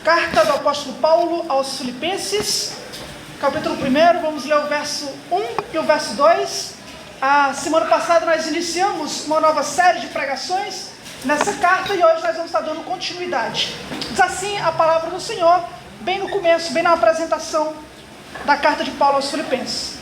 Carta do apóstolo Paulo aos Filipenses, capítulo 1, vamos ler o verso 1 e o verso 2. A semana passada nós iniciamos uma nova série de pregações nessa carta e hoje nós vamos estar dando continuidade. Diz assim a palavra do Senhor, bem no começo, bem na apresentação da carta de Paulo aos Filipenses.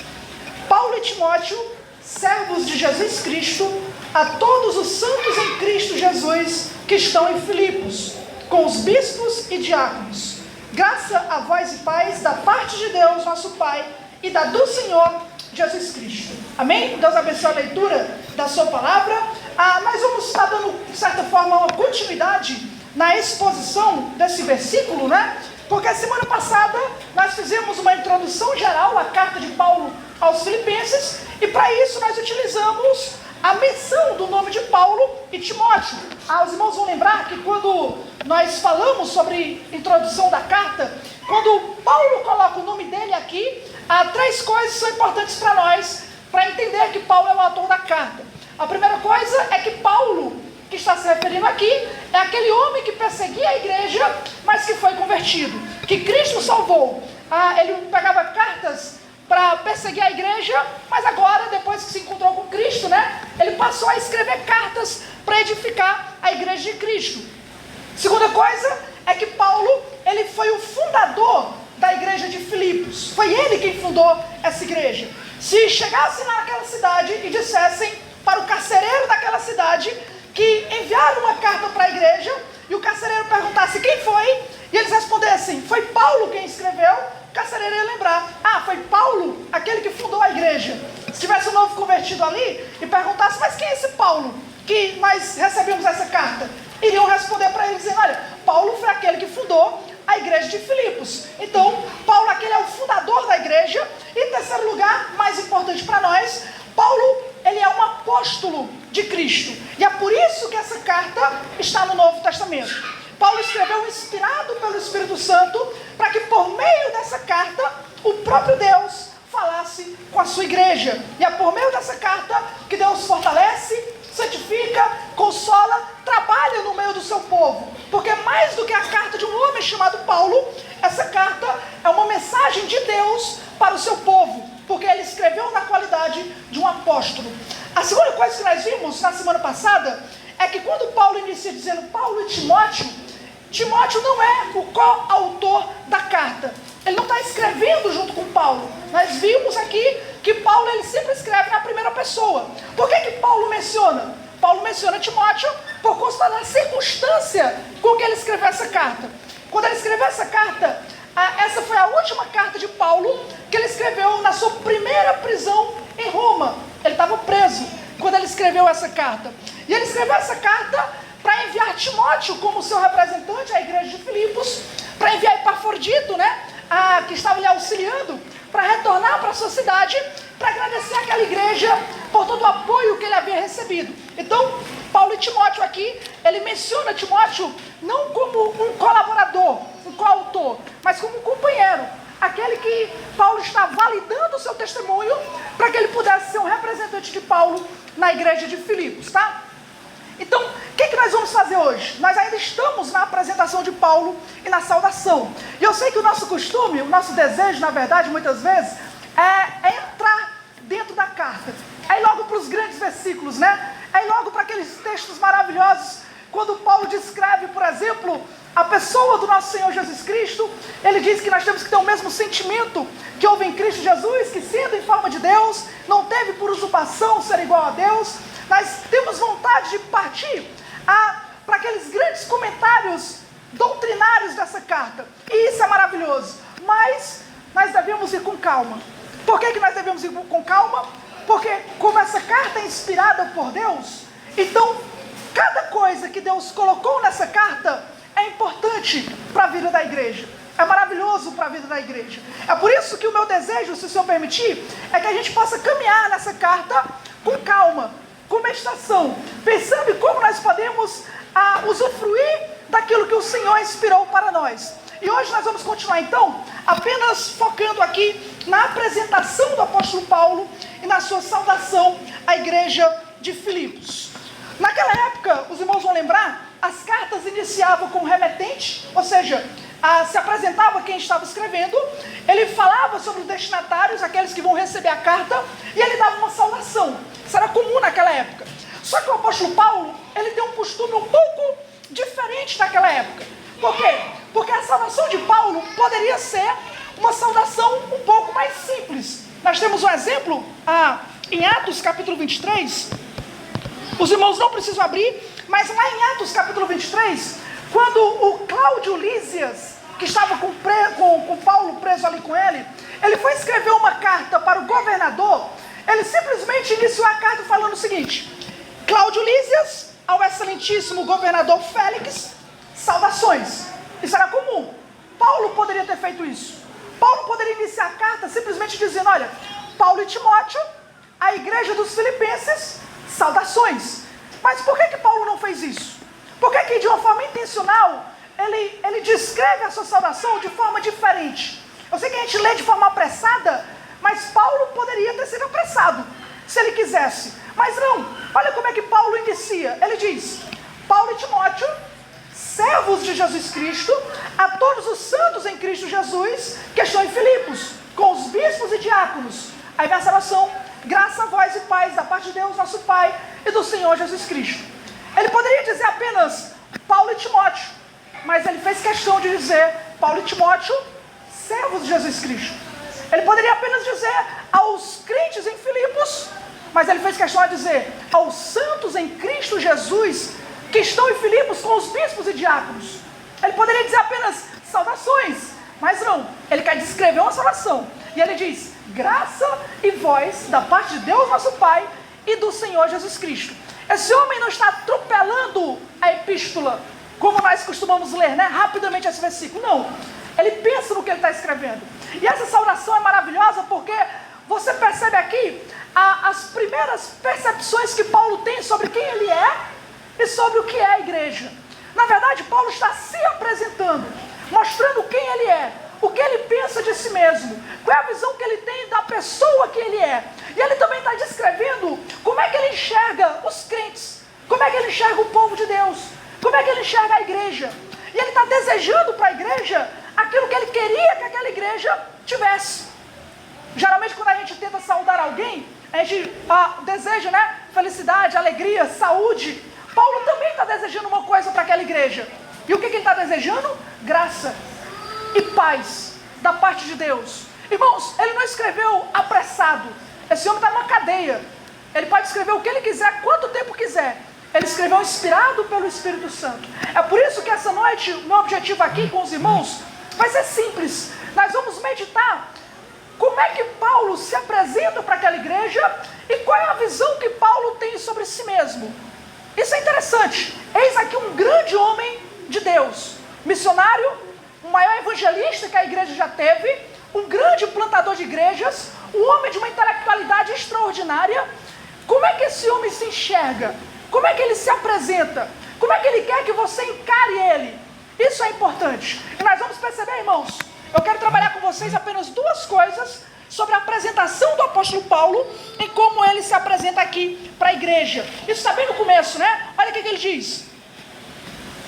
Paulo e Timóteo, servos de Jesus Cristo, a todos os santos em Cristo Jesus que estão em Filipos, com os bispos e diáconos. Graça a vós e paz da parte de Deus, nosso Pai, e da do Senhor Jesus Cristo. Amém? Deus abençoe a leitura da sua palavra. Nós vamos estar dando, de certa forma, uma continuidade na exposição desse versículo, né? Porque a semana passada nós fizemos uma introdução geral à carta de Paulo aos Filipenses e para isso nós utilizamos a menção do nome de Paulo e Timóteo. Os irmãos vão lembrar que quando nós falamos sobre a introdução da carta, quando Paulo coloca o nome dele aqui, três coisas são importantes para nós, para entender que Paulo é o autor da carta. A primeira coisa é que Paulo, que está se referindo aqui, é aquele homem que perseguia a igreja, mas que foi convertido, que Cristo salvou. Ele pegava cartas para perseguir a igreja, mas agora, depois que se encontrou com Cristo, né, ele passou a escrever cartas para edificar a igreja de Cristo. Segunda coisa é que Paulo, ele foi o fundador da igreja de Filipos. Foi ele quem fundou essa igreja. Se chegassem naquela cidade e dissessem para o carcereiro daquela cidade que enviaram uma carta para a igreja e o carcereiro perguntasse quem foi, e eles respondessem, foi Paulo quem escreveu, o carcereiro ia lembrar, foi Paulo, aquele que fundou a igreja. Se tivesse um novo convertido ali e perguntasse, mas quem é esse Paulo que nós recebemos essa carta? Iriam responder para ele dizendo, olha, Paulo foi aquele que fundou a igreja de Filipos. Então, Paulo aquele é o fundador da igreja. E em terceiro lugar, mais importante para nós, Paulo, ele é um apóstolo de Cristo. E é por isso que essa carta está no Novo Testamento. Paulo escreveu inspirado pelo Espírito Santo para que por meio dessa carta o próprio Deus falasse com a sua igreja. E é por meio dessa carta que Deus fortalece, santifica, consola, trabalha no meio do seu povo. Porque mais do que a carta de um homem chamado Paulo, essa carta é uma mensagem de Deus para o seu povo. Porque ele escreveu na qualidade de um apóstolo. A segunda coisa que nós vimos na semana passada é que quando Paulo inicia dizendo Paulo e Timóteo, Timóteo não é o coautor da carta. Ele não está escrevendo junto com Paulo. Nós vimos aqui que Paulo ele sempre escreve na primeira pessoa. Por que Paulo menciona? Paulo menciona Timóteo por conta da circunstância com que ele escreveu essa carta. Quando ele escreveu essa carta, essa foi a última carta de Paulo que ele escreveu na sua primeira prisão em Roma. Ele estava preso quando ele escreveu essa carta. E ele escreveu essa carta para enviar Timóteo como seu representante à igreja de Filipos, para enviar Epafrodito, né, que estava lhe auxiliando, para retornar para a sua cidade, para agradecer àquela igreja por todo o apoio que ele havia recebido. Então, Paulo e Timóteo aqui, ele menciona Timóteo não como um colaborador, um coautor, mas como um companheiro, aquele que Paulo está validando o seu testemunho para que ele pudesse ser um representante de Paulo na igreja de Filipos, tá? Então, o que nós vamos fazer hoje? Nós ainda estamos na apresentação de Paulo e na saudação. E eu sei que o nosso costume, o nosso desejo, na verdade, muitas vezes, é entrar dentro da carta. Aí logo para os grandes versículos, né? Aí logo para aqueles textos maravilhosos, quando Paulo descreve, por exemplo, a pessoa do nosso Senhor Jesus Cristo, ele diz que nós temos que ter o mesmo sentimento que houve em Cristo Jesus, que sendo em forma de Deus, não teve por usurpação ser igual a Deus. Nós temos vontade de partir para aqueles grandes comentários doutrinários dessa carta. E isso é maravilhoso. Mas nós devemos ir com calma. Por que nós devemos ir com calma? Porque como essa carta é inspirada por Deus, então cada coisa que Deus colocou nessa carta é importante para a vida da igreja. É maravilhoso para a vida da igreja. É por isso que o meu desejo, se o Senhor permitir, é que a gente possa caminhar nessa carta com calma, com meditação, pensando em como nós podemos usufruir daquilo que o Senhor inspirou para nós. E hoje nós vamos continuar então, apenas focando aqui na apresentação do apóstolo Paulo e na sua saudação à igreja de Filipos. Naquela época, os irmãos vão lembrar, as cartas iniciavam com remetente, ou seja, se apresentava quem estava escrevendo, ele falava sobre os destinatários, aqueles que vão receber a carta, e ele dava uma saudação. Isso era comum naquela época. Só que o apóstolo Paulo, ele tem um costume um pouco diferente daquela época. Por quê? Porque a saudação de Paulo poderia ser uma saudação um pouco mais simples. Nós temos um exemplo em Atos capítulo 23, os irmãos não precisam abrir, mas lá em Atos capítulo 23, quando o Cláudio Lísias, que estava com Paulo preso ali com ele foi escrever uma carta para o governador, ele simplesmente iniciou a carta falando o seguinte: Cláudio Lísias, ao excelentíssimo governador Félix, saudações. Isso era comum. Paulo poderia ter feito isso. Paulo poderia iniciar a carta simplesmente dizendo: olha, Paulo e Timóteo, a igreja dos Filipenses, saudações. Mas por que Paulo não fez isso? Por que de uma forma intencional ele descreve a sua saudação de forma diferente? Eu sei que a gente lê de forma apressada, mas Paulo poderia ter sido apressado, se ele quisesse. Mas não, olha como é que Paulo inicia. Ele diz: Paulo e Timóteo, servos de Jesus Cristo, a todos os santos em Cristo Jesus, que estão em Filipos, com os bispos e diáconos. Aí vem a salvação: graça a vós e paz da parte de Deus, nosso Pai, e do Senhor Jesus Cristo. Ele poderia dizer apenas Paulo e Timóteo, mas ele fez questão de dizer Paulo e Timóteo, servos de Jesus Cristo. Ele poderia apenas dizer aos crentes em Filipos, mas ele fez questão de dizer aos santos em Cristo Jesus, que estão em Filipos com os bispos e diáconos. Ele poderia dizer apenas saudações, mas não, ele quer descrever uma saudação. E ele diz: graça e voz da parte de Deus nosso Pai e do Senhor Jesus Cristo. Esse homem não está atropelando a epístola, como nós costumamos ler, rapidamente esse versículo. Não, ele pensa no que ele está escrevendo. E essa saudação é maravilhosa porque você percebe aqui as primeiras percepções que Paulo tem sobre quem ele é e sobre o que é a igreja. Na verdade, Paulo está se apresentando, mostrando quem ele é, o que ele pensa de si mesmo, qual é a visão que ele tem da pessoa que ele é. E ele também está descrevendo como é que ele enxerga os crentes, como é que ele enxerga o povo de Deus, como é que ele enxerga a igreja. E ele está desejando para a igreja aquilo que ele queria que aquela igreja tivesse. Geralmente quando a gente tenta saudar alguém, a gente deseja, felicidade, alegria, saúde. Paulo também está desejando uma coisa para aquela igreja. E o que ele está desejando? Graça e paz da parte de Deus. Irmãos, ele não escreveu apressado. Esse homem está numa cadeia. Ele pode escrever o que ele quiser, quanto tempo quiser. Ele escreveu inspirado pelo Espírito Santo. É por isso que essa noite, o meu objetivo aqui com os irmãos vai ser simples. Nós vamos meditar como é que Paulo se apresenta para aquela igreja e qual é a visão que Paulo tem sobre si mesmo. Isso é interessante. Eis aqui um grande homem de Deus, missionário, o maior evangelista que a igreja já teve, um grande plantador de igrejas, um homem de uma intelectualidade extraordinária. Como é que esse homem se enxerga? Como é que ele se apresenta? Como é que ele quer que você encare ele? Isso é importante. E nós vamos perceber, irmãos, eu quero trabalhar com vocês apenas duas coisas sobre a apresentação do apóstolo Paulo e como ele se apresenta aqui para a igreja. Isso está bem no começo, Olha o que ele diz.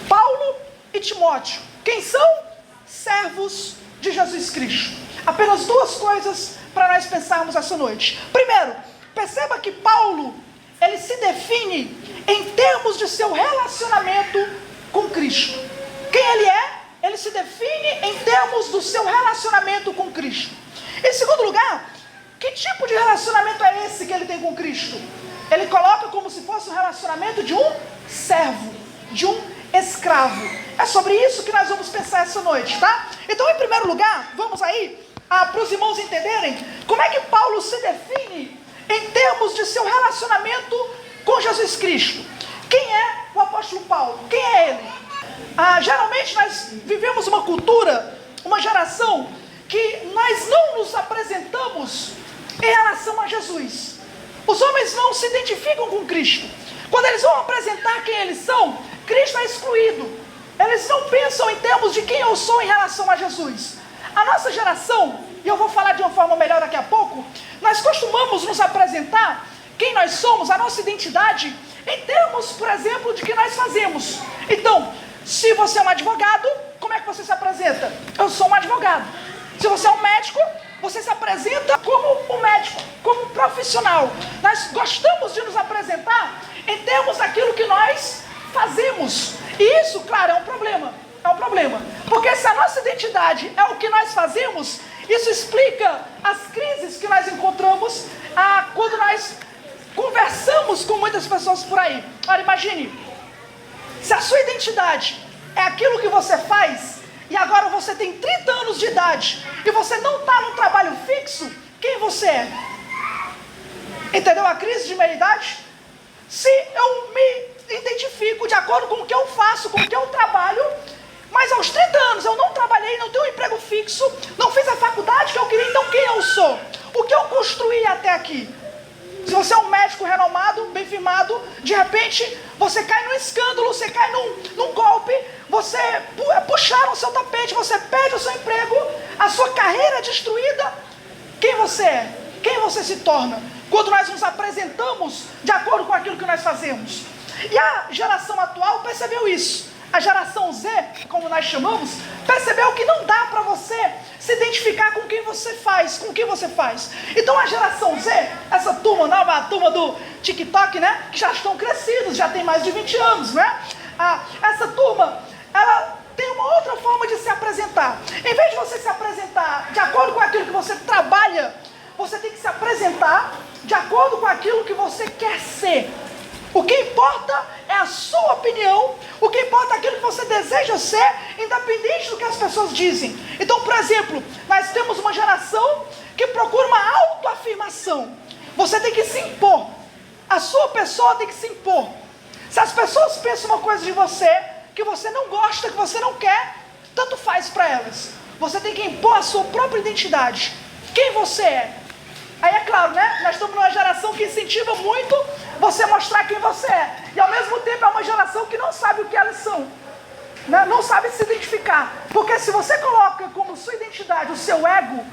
Paulo e Timóteo, quem são? Servos de Jesus Cristo. Apenas duas coisas para nós pensarmos essa noite. Primeiro, perceba que Paulo, ele se define em termos de seu relacionamento com Cristo. Quem ele é? Ele se define em termos do seu relacionamento com Cristo. Em segundo lugar, que tipo de relacionamento é esse que ele tem com Cristo? Ele coloca como se fosse um relacionamento de um servo, de um escravo. É sobre isso que nós vamos pensar essa noite, tá? Então, em primeiro lugar, vamos aí para os irmãos entenderem como é que Paulo se define em termos de seu relacionamento com Jesus Cristo. Quem é o apóstolo Paulo? Quem é ele? Geralmente nós vivemos uma cultura, uma geração que nós não nos apresentamos em relação a Jesus. Os homens não se identificam com Cristo. Quando eles vão apresentar quem eles são, Cristo é excluído. Eles não pensam em termos de quem eu sou em relação a Jesus. A nossa geração, e eu vou falar de uma forma melhor daqui a pouco, nós costumamos nos apresentar quem nós somos, a nossa identidade, em termos, por exemplo, de que nós fazemos. Então, se você é um advogado, como é que você se apresenta? sou um advogado. Se você é um médico, você se apresenta como um médico, como um profissional. Nós gostamos de nos apresentar em termos daquilo que nós fazemos. E isso, claro, é um problema. É um problema. Porque se a nossa identidade é o que nós fazemos, isso explica as crises que nós encontramos quando nós conversamos com muitas pessoas por aí. Olha, imagine, se a sua identidade é aquilo que você faz, e agora você tem 30 anos de idade, e você não está num trabalho fixo, quem você é? Entendeu a crise de meia-idade? Se eu me identifico de acordo com o que eu faço, com o que eu trabalho, mas aos 30 anos eu não trabalhei, não tenho um emprego fixo, não fiz a faculdade que eu queria, então quem eu sou? O que eu construí até aqui? Se você é um médico renomado, bem firmado, de repente você cai num escândalo, você cai num golpe, você puxaram o seu tapete, você perde o seu emprego, a sua carreira é destruída. Quem você é? Quem você se torna? Quando nós nos apresentamos de acordo com aquilo que nós fazemos. E a geração atual percebeu isso. A geração Z, como nós chamamos, percebeu que não dá para você se identificar com quem você faz, com o que você faz. Então a geração Z, essa turma nova, a turma do TikTok, né, que já estão crescidos, já tem mais de 20 anos, né? Essa turma, ela tem uma outra forma de se apresentar. Em vez de você se apresentar de acordo com aquilo que você trabalha, você tem que se apresentar de acordo com aquilo que você quer ser. O que importa é a sua opinião, o que importa é aquilo que você deseja ser, independente do que as pessoas dizem. Então, por exemplo, nós temos uma geração que procura uma autoafirmação. Você tem que se impor. A sua pessoa tem que se impor. Se as pessoas pensam uma coisa de você, que você não gosta, que você não quer, tanto faz para elas. Você tem que impor a sua própria identidade. Quem você é? Aí é claro, né? Nós estamos numa geração que incentiva muito você mostrar quem você é. E ao mesmo tempo é uma geração que não sabe o que elas são. Né? Não sabe se identificar. Porque se você coloca como sua identidade o seu ego,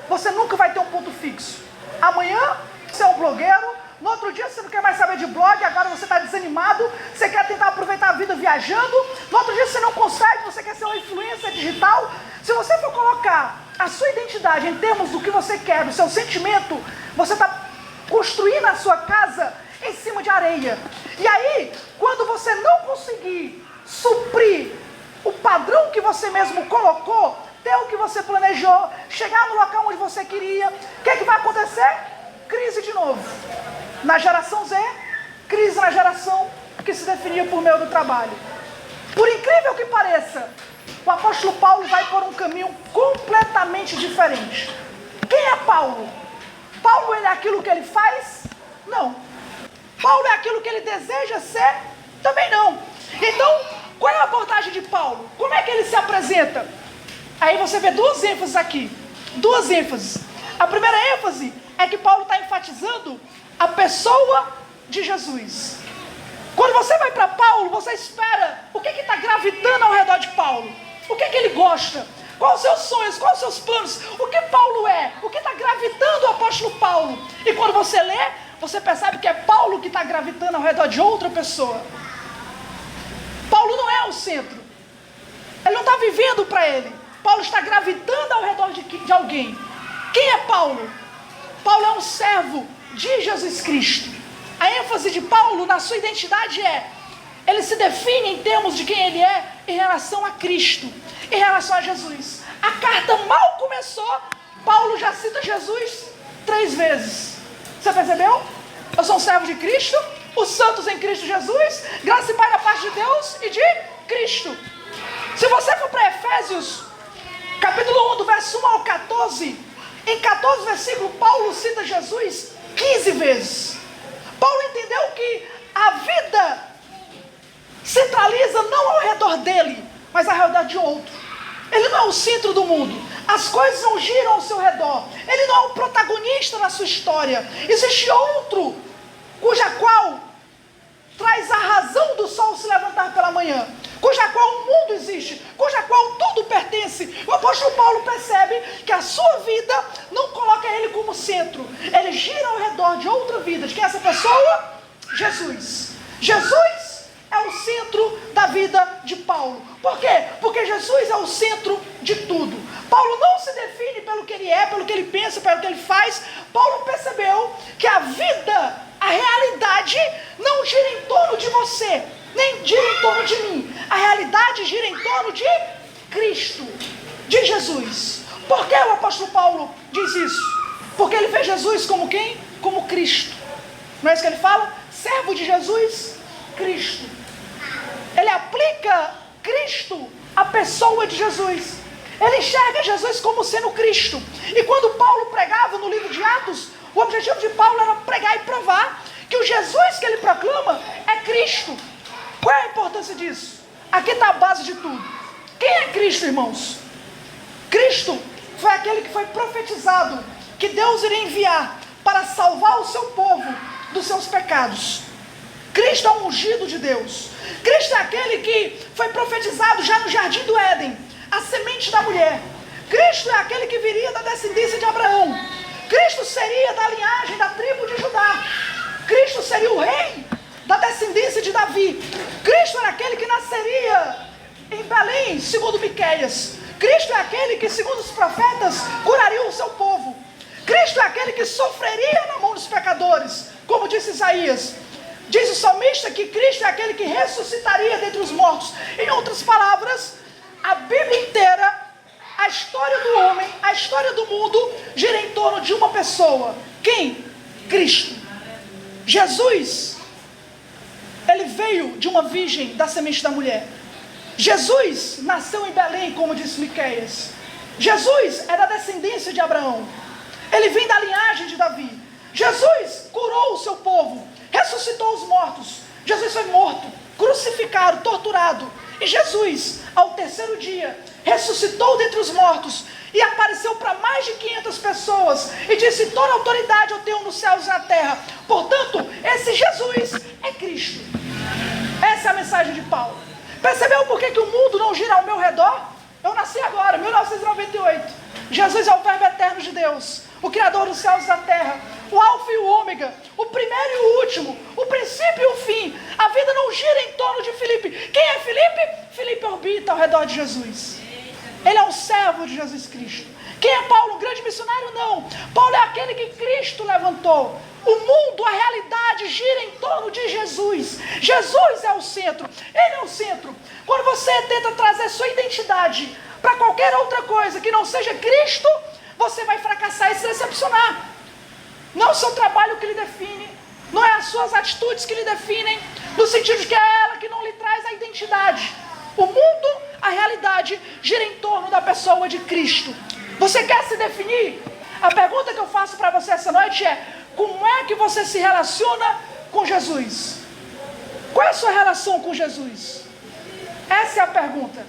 você nunca vai ter um ponto fixo. Amanhã você é um blogueiro, no outro dia você não quer mais saber de blog, agora você está desanimado, você quer tentar aproveitar a vida viajando, no outro dia você não consegue, você quer ser uma influência digital. Se você for colocar a sua identidade em termos do que você quer, do seu sentimento, você está construindo a sua casa em cima de areia. E aí, quando você não conseguir suprir o padrão que você mesmo colocou, ter o que você planejou, chegar no local onde você queria, o que vai acontecer? Crise de novo. Na geração Z, crise na geração que se definia por meio do trabalho. Por incrível que pareça, o apóstolo Paulo vai por um caminho completamente diferente. Quem é Paulo? Paulo, ele é aquilo que ele faz? Não. Paulo é aquilo que ele deseja ser? Também não. Então, qual é a abordagem de Paulo? Como é que ele se apresenta? Aí você vê duas ênfases aqui. Duas ênfases. A primeira ênfase é que Paulo está enfatizando a pessoa de Jesus. Quando você vai para Paulo, você espera o que está gravitando ao redor de Paulo. O que ele gosta? Quais os seus sonhos? Quais os seus planos? O que Paulo é? O que está gravitando o apóstolo Paulo? E quando você lê, você percebe que é Paulo que está gravitando ao redor de outra pessoa. Paulo não é o centro. Ele não está vivendo para ele. Paulo está gravitando ao redor de alguém. Quem é Paulo? Paulo é um servo de Jesus Cristo. A ênfase de Paulo na sua identidade ele se define em termos de quem ele é em relação a Cristo, em relação a Jesus. A carta mal começou, Paulo já cita Jesus 3 vezes. Você percebeu? Eu sou um servo de Cristo, os santos em Cristo Jesus, graça e paz da parte de Deus e de Cristo. Se você for para Efésios, capítulo 1, do verso 1 ao 14, em 14 versículos, Paulo cita Jesus 15 vezes. Paulo entendeu que a vida centraliza não ao redor dele, mas ao redor de outro. Ele não é o centro do mundo. As coisas não giram ao seu redor. Ele não é o protagonista na sua história. Existe outro, cuja qual traz a razão do sol se levantar pela manhã, cuja qual o mundo existe, cuja qual tudo pertence. O apóstolo Paulo percebe que a sua vida não coloca ele como centro. Ele gira ao redor de outra vida. De quem é essa pessoa? Jesus. Jesus é o centro da da vida de Paulo. Por quê? Porque Jesus é o centro de tudo. Paulo não se define pelo que ele é, pelo que ele pensa, pelo que ele faz. Paulo percebeu que a vida, a realidade, não gira em torno de você, nem gira em torno de mim. A realidade gira em torno de Cristo, de Jesus. Por que o apóstolo Paulo diz isso? Porque ele vê Jesus como quem? Como Cristo. Não é isso que ele fala? Servo de Jesus, Cristo. Ele aplica Cristo à pessoa de Jesus. Ele enxerga Jesus como sendo Cristo. E quando Paulo pregava no livro de Atos, o objetivo de Paulo era pregar e provar que o Jesus que ele proclama é Cristo. Qual é a importância disso? Aqui está a base de tudo. Quem é Cristo, irmãos? Cristo foi aquele que foi profetizado que Deus iria enviar para salvar o seu povo dos seus pecados. Cristo é o ungido de Deus. Cristo é aquele que foi profetizado já no jardim do Éden, a semente da mulher. Cristo é aquele que viria da descendência de Abraão. Cristo seria da linhagem da tribo de Judá. Cristo seria o rei da descendência de Davi. Cristo era aquele que nasceria em Belém, segundo Miqueias. Cristo é aquele que, segundo os profetas, curaria o seu povo. Cristo é aquele que sofreria na mão dos pecadores, como disse Isaías. Diz o salmista que Cristo é aquele que ressuscitaria dentre os mortos. Em outras palavras, a Bíblia inteira, a história do homem, a história do mundo, gira em torno de uma pessoa. Quem? Cristo. Jesus, ele veio de uma virgem da semente da mulher. Jesus nasceu em Belém, como disse Miqueias. Jesus é da descendência de Abraão. Ele vem da linhagem de Davi. Jesus curou o seu povo, ressuscitou os mortos. Jesus foi morto, crucificado, torturado. E Jesus, ao terceiro dia, ressuscitou dentre os mortos e apareceu para mais de 500 pessoas e disse: toda autoridade eu tenho nos céus e na terra. Portanto, esse Jesus é Cristo. Essa é a mensagem de Paulo. Percebeu por que o mundo não gira ao meu redor? Eu nasci agora, 1998. Jesus é o Verbo eterno de Deus, o Criador dos céus e da terra, o Alfa e o Ômega, o primeiro e o último, o princípio e o fim. A vida não gira em torno de Filipe. Quem é Filipe? Filipe orbita ao redor de Jesus. Ele é um servo de Jesus Cristo. Quem é Paulo? Um grande missionário? Não. Paulo é aquele que Cristo levantou. O mundo, a realidade gira em torno de Jesus. Jesus é o centro. Ele é o centro. Quando você tenta trazer sua identidade para qualquer outra coisa que não seja Cristo, você vai fracassar e se decepcionar. Não é o seu trabalho que lhe define, não é as suas atitudes que lhe definem, no sentido de que é ela que não lhe traz a identidade. O mundo, a realidade, gira em torno da pessoa de Cristo. Você quer se definir? A pergunta que eu faço para você essa noite é: como é que você se relaciona com Jesus? Qual é a sua relação com Jesus? Essa é a pergunta.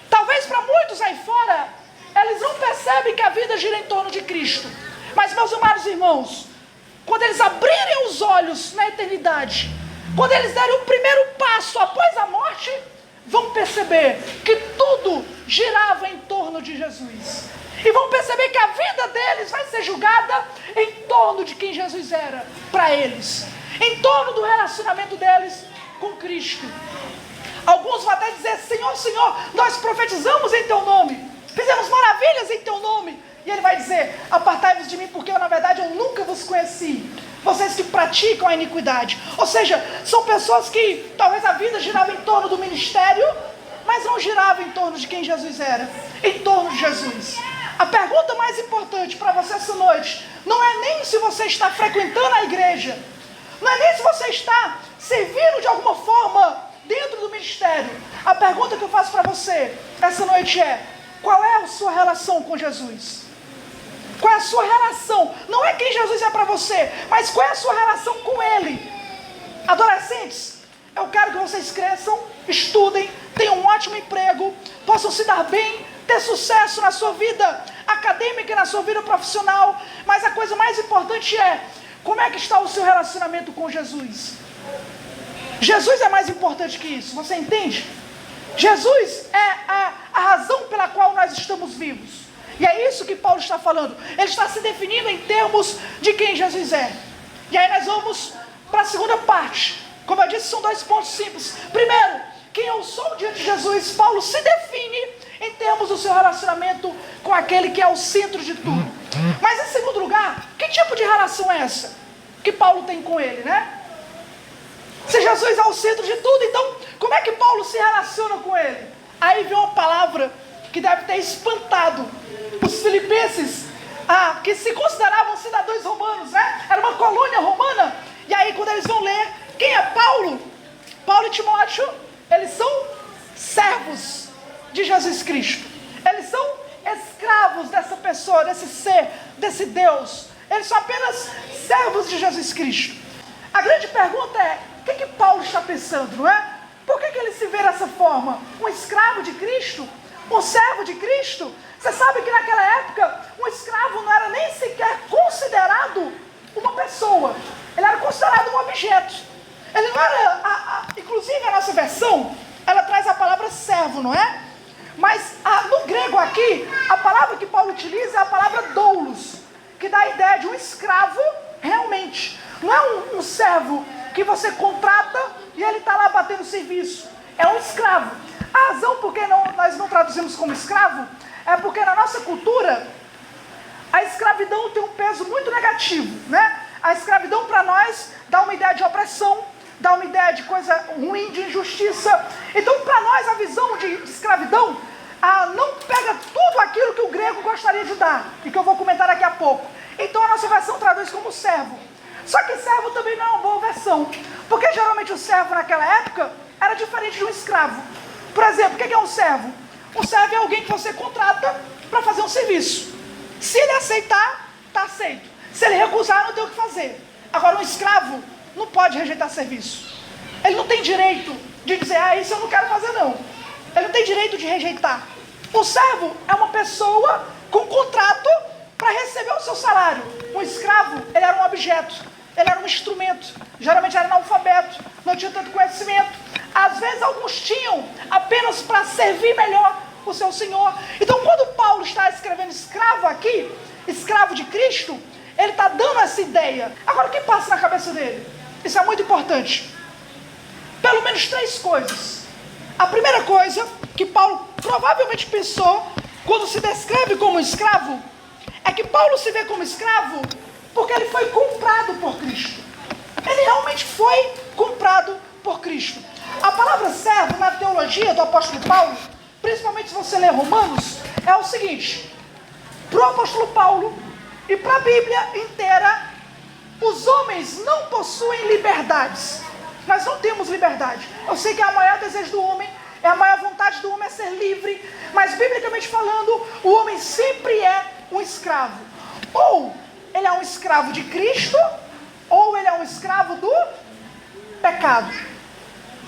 Talvez para muitos aí fora, eles não percebem que a vida gira em torno de Cristo. Mas, meus amados irmãos, quando eles abrirem os olhos na eternidade, quando eles derem o primeiro passo após a morte, vão perceber que tudo girava em torno de Jesus. E vão perceber que a vida deles vai ser julgada em torno de quem Jesus era para eles, em torno do relacionamento deles com Cristo. Alguns vão até dizer: Senhor, Senhor, nós profetizamos em Teu nome, fizemos maravilhas em Teu nome. E Ele vai dizer: apartai-vos de mim, porque na verdade eu nunca vos conheci, vocês que praticam a iniquidade. Ou seja, são pessoas que talvez a vida girava em torno do ministério, mas não girava em torno de quem Jesus era, em torno de Jesus. A pergunta mais importante para você essa noite não é nem se você está frequentando a igreja, não é nem se você está servindo de alguma forma dentro do ministério. A pergunta que eu faço para você essa noite é: qual é a sua relação com Jesus? Qual é a sua relação? Não é quem Jesus é para você, mas qual é a sua relação com Ele? Adolescentes, eu quero que vocês cresçam, estudem, tenham um ótimo emprego, possam se dar bem, ter sucesso na sua vida acadêmica e na sua vida profissional. Mas a coisa mais importante é: como é que está o seu relacionamento com Jesus? Jesus é mais importante que isso, você entende? Jesus é a razão pela qual nós estamos vivos. E é isso que Paulo está falando. Ele está se definindo em termos de quem Jesus é. E aí nós vamos para a segunda parte. Como eu disse, são 2 pontos simples. Primeiro, quem eu sou diante de Jesus, Paulo se define em termos do seu relacionamento com aquele que é o centro de tudo. Mas em segundo lugar, que tipo de relação é essa que Paulo tem com ele, né? Se Jesus é o centro de tudo, então como é que Paulo se relaciona com ele? Aí vem uma palavra que deve ter espantado os filipenses, que se consideravam cidadãos romanos, né? Era uma colônia romana. E aí quando eles vão ler quem é Paulo, Paulo e Timóteo, eles são servos de Jesus Cristo. Eles são escravos dessa pessoa, desse ser, desse Deus. Eles são apenas servos de Jesus Cristo. A grande pergunta é, o que Paulo está pensando, não é? Por que ele se vê dessa forma? Um escravo de Cristo? Um servo de Cristo? Você sabe que naquela época, um escravo não era nem sequer considerado uma pessoa. Ele era considerado um objeto. Ele não era, inclusive a nossa versão, ela traz a palavra servo, não é? Mas no grego aqui, a palavra que Paulo utiliza é a palavra doulos, que dá a ideia de um escravo realmente. Não é um servo que você contrata e ele está lá batendo serviço. É um escravo. A razão por que nós não traduzimos como escravo é porque na nossa cultura a escravidão tem um peso muito negativo, né? A escravidão para nós dá uma ideia de opressão, dá uma ideia de coisa ruim, de injustiça. Então para nós a visão de escravidão não pega tudo aquilo que o grego gostaria de dar, e que eu vou comentar daqui a pouco. Então a nossa versão traduz como servo. Só que servo também não é uma boa versão, porque geralmente o servo naquela época era diferente de um escravo. Por exemplo, o que é um servo? Um servo é alguém que você contrata para fazer um serviço. Se ele aceitar, está aceito. Se ele recusar, não tem o que fazer. Agora um escravo não pode rejeitar serviço. Ele não tem direito de dizer, isso eu não quero fazer não. Ele não tem direito de rejeitar. O servo é uma pessoa com contrato para receber o seu salário. Um escravo, ele era um objeto. Ele era um instrumento, geralmente era analfabeto, não tinha tanto conhecimento. Às vezes alguns tinham apenas para servir melhor o seu senhor. Então quando Paulo está escrevendo escravo aqui, escravo de Cristo, ele está dando essa ideia. Agora o que passa na cabeça dele? Isso é muito importante. Pelo menos 3 coisas. A primeira coisa que Paulo provavelmente pensou quando se descreve como escravo, é que Paulo se vê como escravo porque ele foi comprado por Cristo. Ele realmente foi comprado por Cristo. A palavra servo na teologia do apóstolo Paulo, principalmente se você ler Romanos, é o seguinte: para o apóstolo Paulo e para a Bíblia inteira, os homens não possuem liberdades. Nós não temos liberdade. Eu sei que é o maior desejo do homem, é a maior vontade do homem é ser livre, mas biblicamente falando, o homem sempre é um escravo. Ou ele é um escravo de Cristo, ou ele é um escravo do pecado.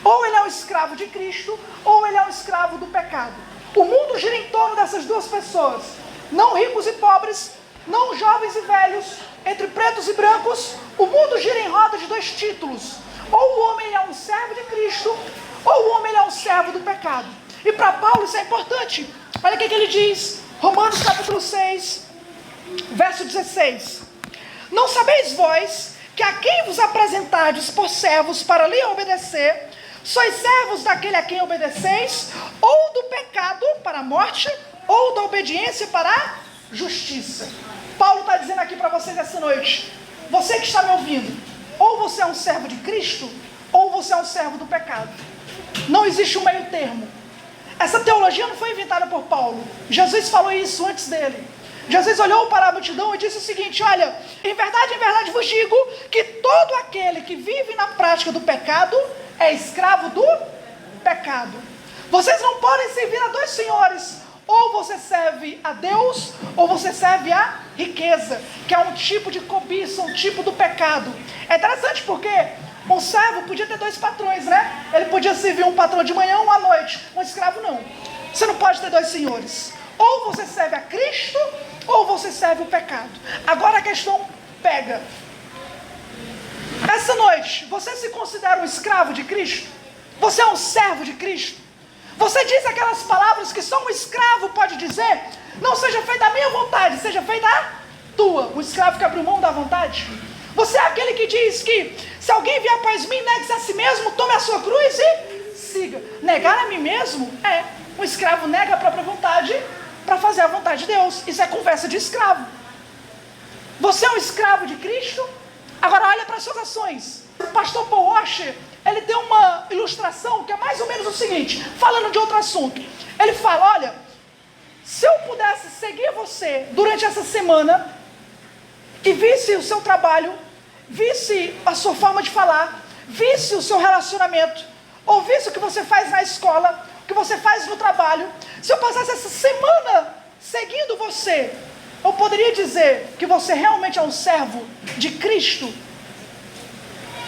Ou ele é um escravo de Cristo, ou ele é um escravo do pecado. O mundo gira em torno dessas duas pessoas. Não ricos e pobres, não jovens e velhos, entre pretos e brancos. O mundo gira em roda de 2 títulos. Ou o homem é um servo de Cristo, ou o homem é um servo do pecado. E para Paulo isso é importante. Olha o que ele diz. Romanos capítulo 6, verso 16. Não sabeis vós que a quem vos apresentardes por servos para lhe obedecer, sois servos daquele a quem obedeceis, ou do pecado para a morte, ou da obediência para a justiça. Paulo está dizendo aqui para vocês essa noite, você que está me ouvindo, ou você é um servo de Cristo, ou você é um servo do pecado. Não existe um meio termo. Essa teologia não foi inventada por Paulo. Jesus falou isso antes dele. Jesus olhou para a multidão e disse o seguinte: olha, em verdade vos digo que todo aquele que vive na prática do pecado é escravo do pecado. Vocês não podem servir a 2 senhores. Ou você serve a Deus, ou você serve a riqueza, que é um tipo de cobiça, um tipo do pecado. É interessante porque um servo podia ter 2 patrões, né? Ele podia servir um patrão de manhã, um à noite. Um escravo não. Você não pode ter 2 senhores. Ou você serve a Cristo, ou você serve o pecado. Agora a questão pega. Essa noite, você se considera um escravo de Cristo? Você é um servo de Cristo? Você diz aquelas palavras que só um escravo pode dizer? Não seja feita a minha vontade, seja feita a tua. O escravo que abriu mão da vontade. Você é aquele que diz que se alguém vier após mim, negue-se a si mesmo, tome a sua cruz e siga. Negar a mim mesmo um escravo nega a própria vontade para fazer a vontade de Deus. Isso é conversa de escravo. Você é um escravo de Cristo? Agora olha para as suas ações. O pastor Paul Washer, ele tem uma ilustração que é mais ou menos o seguinte, falando de outro assunto. Ele fala, olha, se eu pudesse seguir você durante essa semana e visse o seu trabalho, visse a sua forma de falar, visse o seu relacionamento, ou visse o que você faz na escola, o que você faz no trabalho, se eu passasse essa semana seguindo você, eu poderia dizer que você realmente é um servo de Cristo?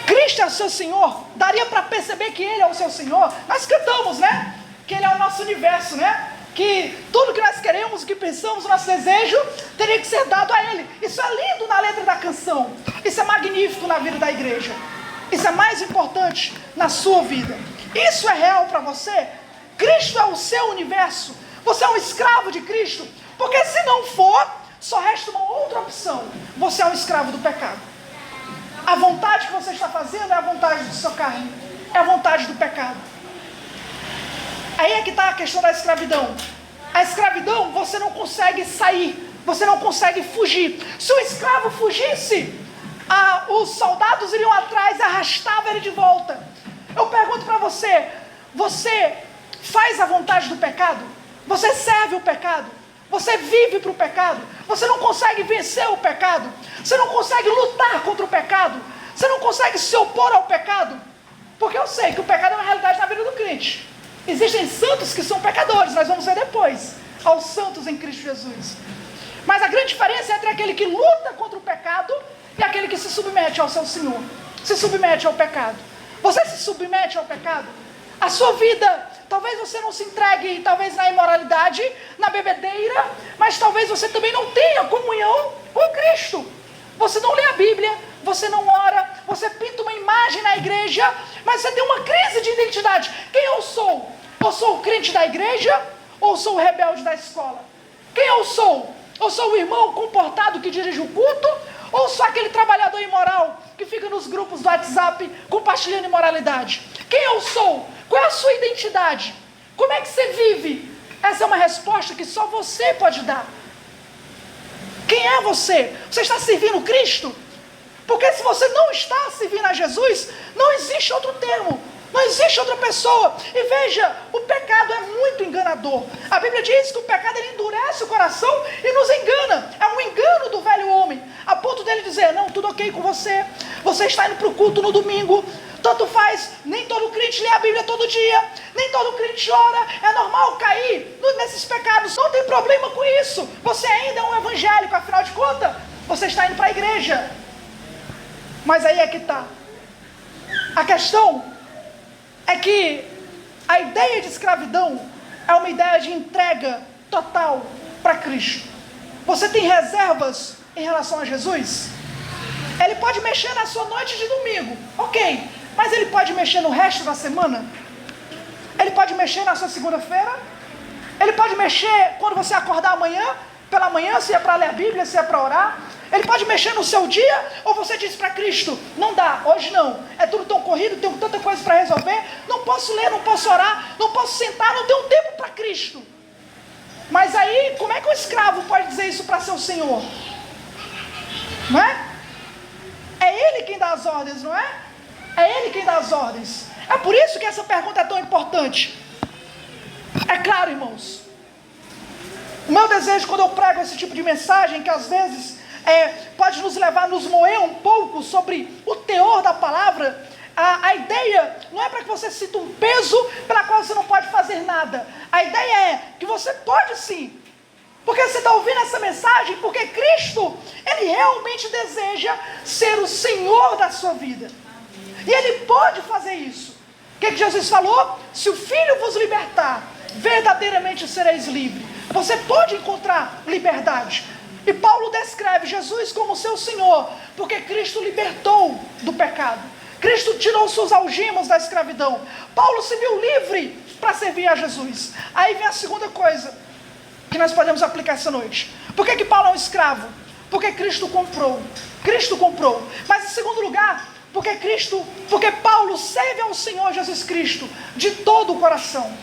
Cristo é o seu Senhor? Daria para perceber que Ele é o seu Senhor? Nós cantamos, né? Que Ele é o nosso universo, né? Que tudo que nós queremos, o que pensamos, o nosso desejo, teria que ser dado a Ele. Isso é lindo na letra da canção. Isso é magnífico na vida da igreja. Isso é mais importante na sua vida. Isso é real para você? Cristo é o seu universo. Você é um escravo de Cristo. Porque se não for, só resta uma outra opção. Você é um escravo do pecado. A vontade que você está fazendo é a vontade do seu carne. É a vontade do pecado. Aí é que está a questão da escravidão. A escravidão, você não consegue sair. Você não consegue fugir. Se o escravo fugisse, os soldados iriam atrás e arrastavam ele de volta. Eu pergunto para você, você faz a vontade do pecado? Você serve o pecado? Você vive para o pecado? Você não consegue vencer o pecado? Você não consegue lutar contra o pecado? Você não consegue se opor ao pecado? Porque eu sei que o pecado é uma realidade na vida do crente. Existem santos que são pecadores, nós vamos ver depois, aos santos em Cristo Jesus. Mas a grande diferença é entre aquele que luta contra o pecado e aquele que se submete ao seu Senhor, se submete ao pecado. Você se submete ao pecado? A sua vida, talvez você não se entregue, talvez na imoralidade, na bebedeira, mas talvez você também não tenha comunhão com Cristo. Você não lê a Bíblia, você não ora, você pinta uma imagem na igreja, mas você tem uma crise de identidade. Quem eu sou? Eu sou o crente da igreja ou sou o rebelde da escola? Quem eu sou? Eu sou o irmão comportado que dirige o culto ou sou aquele trabalhador imoral que fica nos grupos do WhatsApp compartilhando imoralidade? Quem eu sou? Qual é a sua identidade? Como é que você vive? Essa é uma resposta que só você pode dar. Quem é você? Você está servindo Cristo? Porque se você não está servindo a Jesus, não existe outro termo, não existe outra pessoa. E veja, o pecado é muito enganador. A Bíblia diz que o pecado ele endurece o coração e nos engana. É um engano do velho homem, a ponto dele dizer, não, tudo ok com você, você está indo para o culto no domingo, tanto faz, nem todo crente lê a Bíblia todo dia, nem todo crente ora, é normal cair nesses pecados, não tem problema com isso, você ainda é um evangélico, afinal de contas, você está indo para a igreja. Mas aí é que está. A questão é que a ideia de escravidão é uma ideia de entrega total para Cristo. Você tem reservas em relação a Jesus? Ele pode mexer na sua noite de domingo, ok, mas ele pode mexer no resto da semana? Ele pode mexer na sua segunda-feira? Ele pode mexer quando você acordar amanhã, pela manhã, se é para ler a Bíblia, se é para orar? Ele pode mexer no seu dia? Ou você diz para Cristo, não dá, hoje não, é tudo tão corrido, tenho tanta coisa para resolver, não posso ler, não posso orar, não posso sentar, não tenho tempo para Cristo. Mas aí, como é que o escravo pode dizer isso para seu senhor? Não é? É ele quem dá as ordens, não é? É ele quem dá as ordens. É por isso que essa pergunta é tão importante. É claro, irmãos, o meu desejo quando eu prego esse tipo de mensagem, que às vezes pode nos levar a nos moer um pouco sobre o teor da palavra, a ideia não é para que você sinta um peso pela qual você não pode fazer nada. A ideia é que você pode sim. Porque você está ouvindo essa mensagem porque Cristo, Ele realmente deseja ser o Senhor da sua vida. E Ele pode fazer isso. O que Jesus falou? Se o Filho vos libertar, verdadeiramente sereis livres. Você pode encontrar liberdade. E Paulo descreve Jesus como seu Senhor, porque Cristo libertou do pecado. Cristo tirou suas algemas da escravidão. Paulo se viu livre para servir a Jesus. Aí vem a segunda coisa que nós podemos aplicar essa noite. Por que Paulo é um escravo? Porque Cristo comprou. Cristo comprou. Mas em segundo lugar, Porque Paulo serve ao Senhor Jesus Cristo de todo o coração.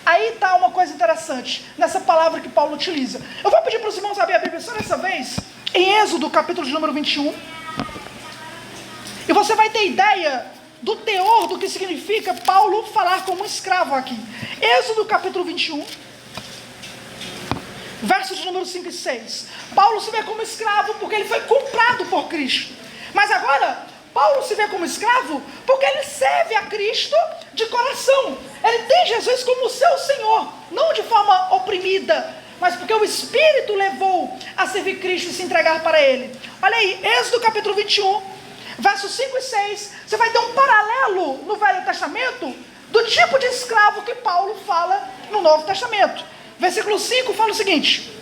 Aí está uma coisa interessante, nessa palavra que Paulo utiliza. Eu vou pedir para os irmãos abrir a Bíblia só dessa vez, em Êxodo, capítulo de número 21. E você vai ter ideia do teor do que significa Paulo falar como escravo aqui. Êxodo, capítulo 21, versos de número 5 e 6. Paulo se vê como escravo porque ele foi comprado por Cristo. Mas agora, Paulo se vê como escravo porque ele serve a Cristo de coração. Ele tem Jesus como seu Senhor, não de forma oprimida, mas porque o Espírito levou a servir Cristo e se entregar para Ele. Olha aí, Êxodo capítulo 21, versos 5 e 6. Você vai ter um paralelo no Velho Testamento do tipo de escravo que Paulo fala no Novo Testamento. Versículo 5 fala o seguinte: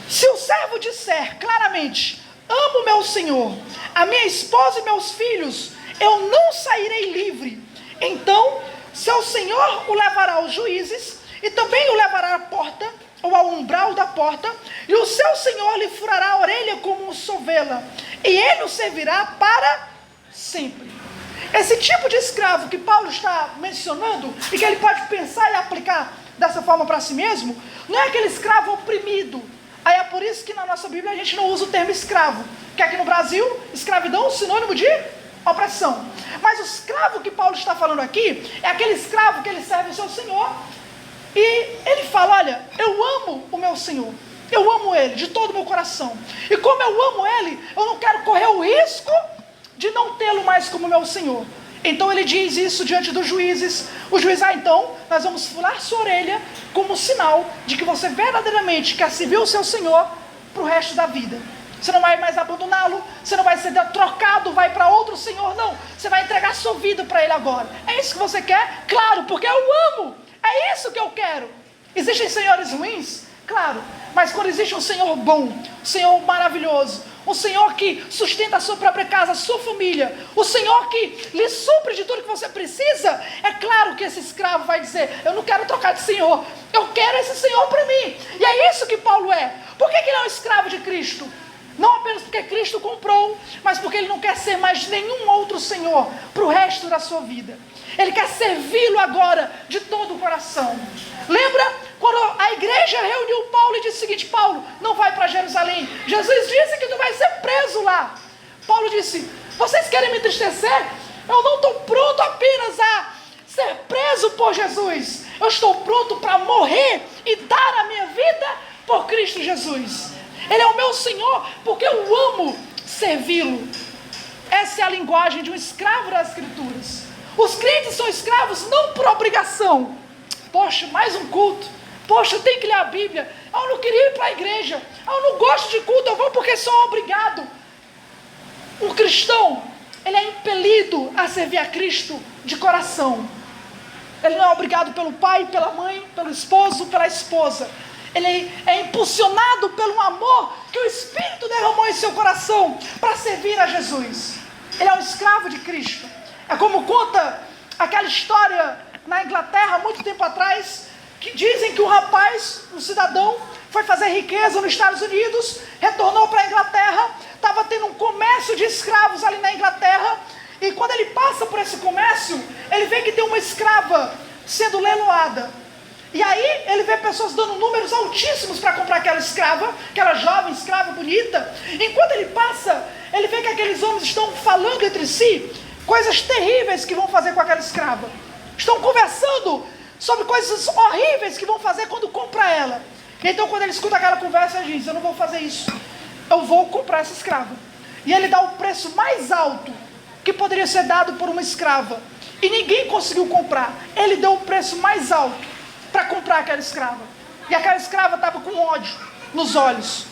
se o servo disser claramente, amo meu Senhor, a minha esposa e meus filhos, eu não sairei livre. Então, seu Senhor o levará aos juízes, e também o levará à porta, ou ao umbral da porta, e o seu Senhor lhe furará a orelha como um sovela, e ele o servirá para sempre. Esse tipo de escravo que Paulo está mencionando, e que ele pode pensar e aplicar dessa forma para si mesmo, não é aquele escravo oprimido. Aí é por isso que na nossa Bíblia a gente não usa o termo escravo, que aqui no Brasil, escravidão é um sinônimo de opressão. Mas o escravo que Paulo está falando aqui, é aquele escravo que ele serve o seu Senhor, e ele fala, olha, eu amo o meu Senhor, eu amo Ele de todo o meu coração, e como eu amo Ele, eu não quero correr o risco de não tê-lo mais como meu Senhor. Então ele diz isso diante dos juízes. O juiz, então, nós vamos furar sua orelha como sinal de que você verdadeiramente quer servir o seu Senhor para o resto da vida. Você não vai mais abandoná-lo, você não vai ser trocado, vai para outro Senhor, não. Você vai entregar sua vida para Ele agora. É isso que você quer? Claro, porque eu amo. É isso que eu quero. Existem senhores ruins? Claro. Mas quando existe um Senhor bom, um Senhor maravilhoso, um Senhor que sustenta a sua própria casa, a sua família, o Senhor que lhe supre de tudo que você precisa, é claro que esse escravo vai dizer, eu não quero trocar de Senhor, eu quero esse Senhor para mim. E é isso que Paulo é. Por que ele é um escravo de Cristo? Não apenas porque Cristo comprou, mas porque ele não quer ser mais nenhum outro Senhor para o resto da sua vida. Ele quer servi-lo agora de todo o coração. Lembra quando a igreja reuniu Paulo e disse o seguinte, Paulo, não vai para Jerusalém. Jesus disse que tu vai ser preso lá. Paulo disse, vocês querem me entristecer? Eu não estou pronto apenas a ser preso por Jesus. Eu estou pronto para morrer e dar a minha vida por Cristo Jesus. Ele é o meu Senhor porque eu amo servi-lo. Essa é a linguagem de um escravo das Escrituras. Os crentes são escravos não por obrigação. Poxa, mais um culto. Poxa, eu tenho que ler a Bíblia. Eu não queria ir para a igreja. Eu não gosto de culto, eu vou porque sou obrigado. Um cristão, ele é impelido a servir a Cristo de coração. Ele não é obrigado pelo pai, pela mãe, pelo esposo, pela esposa. Ele é impulsionado pelo amor que o Espírito derramou em seu coração para servir a Jesus. Ele é um escravo de Cristo. É como conta aquela história na Inglaterra, muito tempo atrás, que dizem que um rapaz, um cidadão, foi fazer riqueza nos Estados Unidos, retornou para a Inglaterra, estava tendo um comércio de escravos ali na Inglaterra, e quando ele passa por esse comércio, ele vê que tem uma escrava sendo leiloada. E aí ele vê pessoas dando números altíssimos para comprar aquela escrava, aquela jovem escrava bonita. Enquanto ele passa, ele vê que aqueles homens estão falando entre si coisas terríveis que vão fazer com aquela escrava. Estão conversando sobre coisas horríveis que vão fazer quando compra ela. Então quando ele escuta aquela conversa, ele diz, eu não vou fazer isso, eu vou comprar essa escrava. E ele dá o preço mais alto que poderia ser dado por uma escrava. E ninguém conseguiu comprar. Ele deu o preço mais alto para comprar aquela escrava. E aquela escrava estava com ódio nos olhos.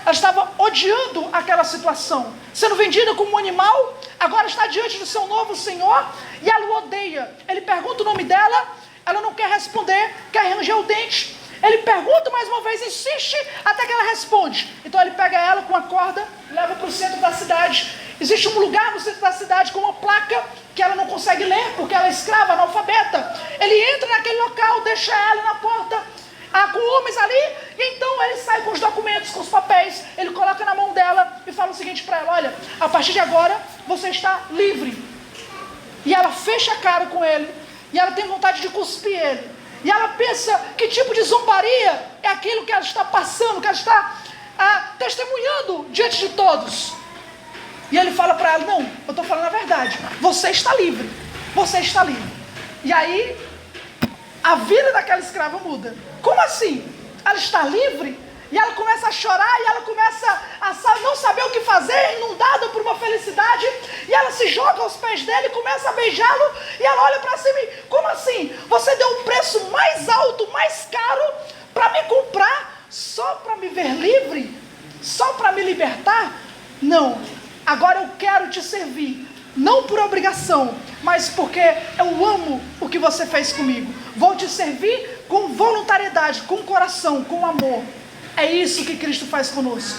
Ela estava odiando aquela situação. Sendo vendida como um animal, agora está diante do seu novo Senhor, e ela o odeia. Ele pergunta o nome dela, ela não quer responder, quer ranger o dente. Ele pergunta mais uma vez, insiste, até que ela responde. Então ele pega ela com a corda, leva para o centro da cidade. Existe um lugar no centro da cidade com uma placa que ela não consegue ler, porque ela é escrava, analfabeta. Ele entra naquele local, deixa ela na porta, com homens ali, e então ele sai com os documentos, com os papéis, ele coloca na mão dela e fala o seguinte para ela, olha, a partir de agora, você está livre. E ela fecha a cara com ele, e ela tem vontade de cuspir ele. E ela pensa, que tipo de zombaria é aquilo que ela está passando, que ela está testemunhando diante de todos. E ele fala para ela, não, eu estou falando a verdade, você está livre, você está livre. E aí, a vida daquela escrava muda. Como assim? Ela está livre? E ela começa a chorar, e ela começa a não saber o que fazer, inundada por uma felicidade, e ela se joga aos pés dele, começa a beijá-lo, e ela olha para cima e, como assim? Você deu um preço mais alto, mais caro, para me comprar, só para me ver livre? Só para me libertar? Não, agora eu quero te servir, não por obrigação, mas porque eu amo o que você fez comigo. Vou te servir com voluntariedade, com coração, com amor. É isso que Cristo faz conosco.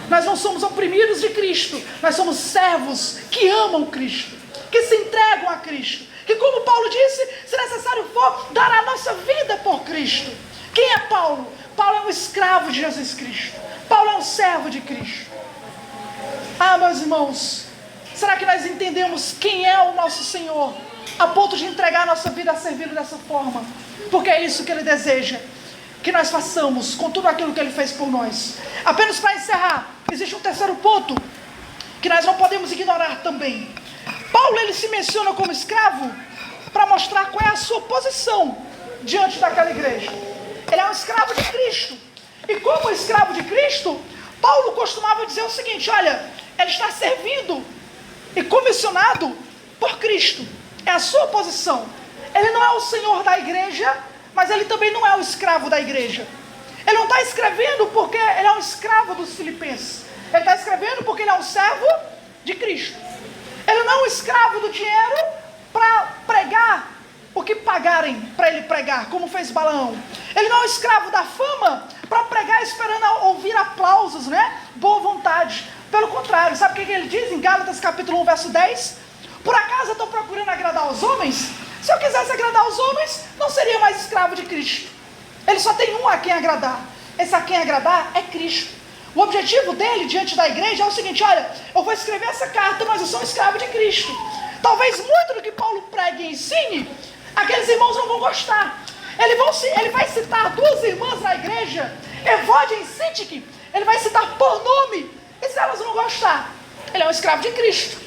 Nós não somos oprimidos de Cristo, nós somos servos que amam Cristo, que se entregam a Cristo, que, como Paulo disse, se necessário for, dará a nossa vida por Cristo. Quem é Paulo? Paulo é um escravo de Jesus Cristo. Paulo é um servo de Cristo. Meus irmãos, será que nós entendemos quem é o nosso Senhor, a ponto de entregar a nossa vida a servi-lo dessa forma? Porque é isso que Ele deseja que nós façamos com tudo aquilo que Ele fez por nós. Apenas para encerrar, existe um terceiro ponto que nós não podemos ignorar também. Paulo, ele se menciona como escravo para mostrar qual é a sua posição diante daquela igreja. Ele é um escravo de Cristo. E como escravo de Cristo, Paulo costumava dizer o seguinte, olha, ele está servindo e comissionado por Cristo. É a sua posição. Ele não é o Senhor da igreja, mas ele também não é o escravo da igreja. Ele não está escrevendo porque ele é um escravo dos filipenses. Ele está escrevendo porque ele é um servo de Cristo. Ele não é um escravo do dinheiro para pregar o que pagarem para ele pregar, como fez Balaão. Ele não é um escravo da fama para pregar esperando ouvir aplausos, né? Boa vontade. Pelo contrário, sabe o que ele diz em Gálatas capítulo 1, verso 10? Por acaso eu estou procurando agradar os homens? Se eu quisesse agradar os homens, não seria mais escravo de Cristo. Ele só tem um a quem agradar. Esse a quem agradar é Cristo. O objetivo dele diante da igreja é o seguinte, olha, eu vou escrever essa carta, mas eu sou um escravo de Cristo. Talvez muito do que Paulo pregue e ensine, aqueles irmãos não vão gostar. Ele vai citar duas irmãs na igreja, Evódia e Sintique, ele vai citar por nome, e se elas não gostar, ele é um escravo de Cristo.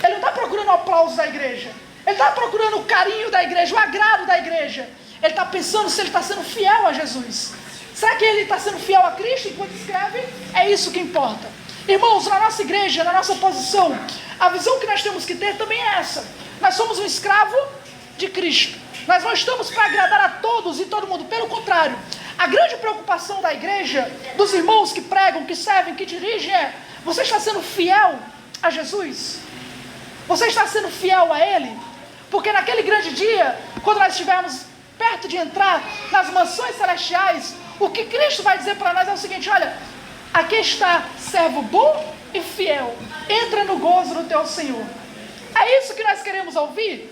Ele não está procurando o aplauso da igreja, ele está procurando o carinho da igreja, o agrado da igreja. Ele está pensando se ele está sendo fiel a Jesus. Será que ele está sendo fiel a Cristo enquanto escreve? É isso que importa. Irmãos, na nossa igreja, na nossa posição, a visão que nós temos que ter também é essa. Nós somos um escravo de Cristo. Nós não estamos para agradar a todos e todo mundo. Pelo contrário, a grande preocupação da igreja, dos irmãos que pregam, que servem, que dirigem é: você está sendo fiel a Jesus? Você está sendo fiel a Ele? Porque naquele grande dia, quando nós estivermos perto de entrar nas mansões celestiais, o que Cristo vai dizer para nós é o seguinte: olha, aqui está servo bom e fiel, entra no gozo do teu Senhor. É isso que nós queremos ouvir?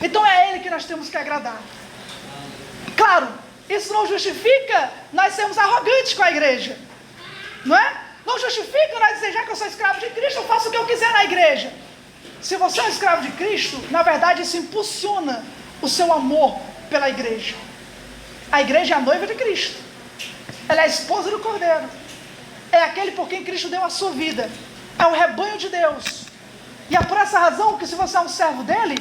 Então é a Ele que nós temos que agradar. Claro, isso não justifica nós sermos arrogantes com a igreja, não é? Não justifica nós dizer, já que eu sou escravo de Cristo, eu faço o que eu quiser na igreja. Se você é um escravo de Cristo, na verdade isso impulsiona o seu amor pela igreja. A igreja é a noiva de Cristo. Ela é a esposa do Cordeiro. É aquele por quem Cristo deu a sua vida. É o rebanho de Deus. E é por essa razão que, se você é um servo dele,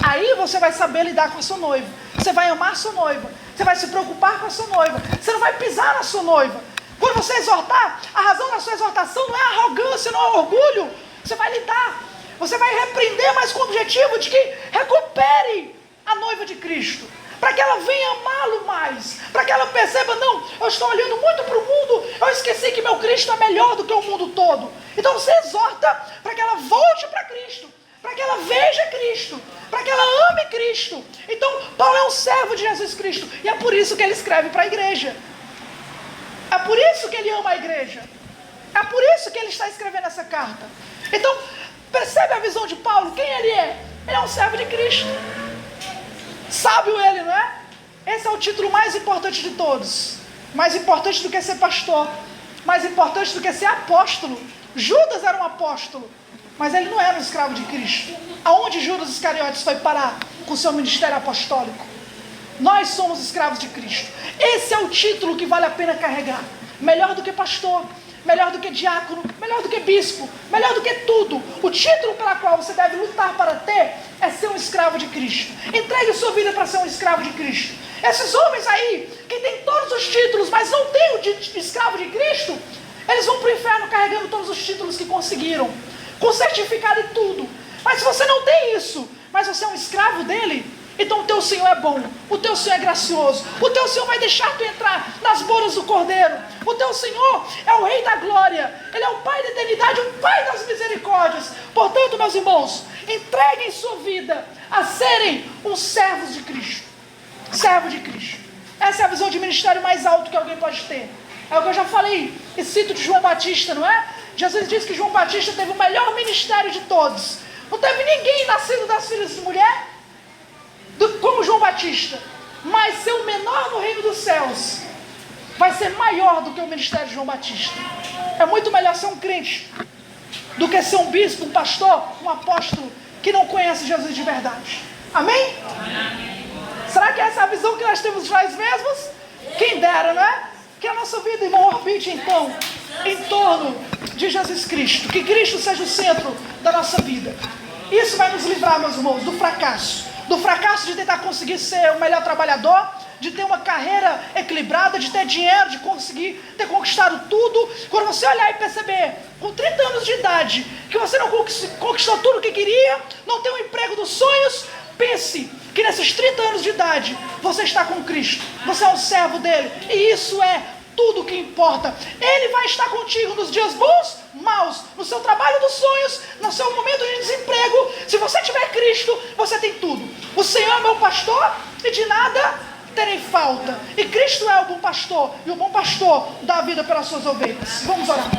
aí você vai saber lidar com a sua noiva. Você vai amar a sua noiva. Você vai se preocupar com a sua noiva. Você não vai pisar na sua noiva. Quando você exortar, a razão da sua exortação não é arrogância, não é orgulho. Você vai lidar. Você vai repreender, mas com o objetivo de que recupere a noiva de Cristo, para que ela venha amá-lo mais, para que ela perceba, não, eu estou olhando muito para o mundo, eu esqueci que meu Cristo é melhor do que o mundo todo. Então você exorta para que ela volte para Cristo, para que ela veja Cristo, para que ela ame Cristo. Então Paulo é um servo de Jesus Cristo, e é por isso que ele escreve para a igreja, é por isso que ele ama a igreja, é por isso que ele está escrevendo essa carta. Então percebe a visão de Paulo, quem ele é? Ele é um servo de Cristo. Sábio ele, não é? Esse é o título mais importante de todos. Mais importante do que ser pastor. mais importante do que ser apóstolo. Judas era um apóstolo, mas ele não era um escravo de Cristo. Aonde Judas Iscariotes foi parar com o seu ministério apostólico? Nós somos escravos de Cristo. Esse é o título que vale a pena carregar. Melhor do que pastor, melhor do que diácono, melhor do que bispo, melhor do que tudo. O título pela qual você deve lutar para ter é ser um escravo de Cristo. Entregue sua vida para ser um escravo de Cristo. Esses homens aí, que têm todos os títulos, mas não têm o de escravo de Cristo, eles vão para o inferno carregando todos os títulos que conseguiram, com certificado e tudo. Mas se você não tem isso, mas você é um escravo dele, então o teu Senhor é bom, o teu Senhor é gracioso, o teu Senhor vai deixar tu entrar nas bodas do Cordeiro. O teu Senhor é o Rei da Glória, Ele é o Pai da eternidade, o Pai das misericórdias. Portanto, meus irmãos, entreguem sua vida a serem uns servos de Cristo. Servo de Cristo. Essa é a visão de ministério mais alto que alguém pode ter. É o que eu já falei e cito de João Batista, não é? Jesus disse que João Batista teve o melhor ministério de todos. Não teve ninguém nascido das filhas de mulher como João Batista. Mas ser o menor no reino dos céus vai ser maior do que o ministério de João Batista. É muito melhor ser um crente do que ser um bispo, um pastor, um apóstolo que não conhece Jesus de verdade. Amém? Será que essa é a visão que nós temos de nós mesmos? Quem dera, não é? Que a nossa vida, irmão, orbite então em torno de Jesus Cristo. Que Cristo seja o centro da nossa vida. Isso vai nos livrar, meus irmãos, do fracasso. Do fracasso de tentar conseguir ser o melhor trabalhador, de ter uma carreira equilibrada, de ter dinheiro, de conseguir ter conquistado tudo. Quando você olhar e perceber, com 30 anos de idade, que você não conquistou tudo o que queria, não tem um emprego dos sonhos, pense que nesses 30 anos de idade, você está com Cristo, você é um servo dele, e isso é tudo o que importa. Ele vai estar contigo nos dias bons, maus, no seu trabalho dos sonhos, no seu momento de desemprego. Se você tiver Cristo, você tem tudo. O Senhor é meu pastor e de nada terei falta. E Cristo é o bom pastor, e o bom pastor dá a vida pelas suas ovelhas. Vamos orar.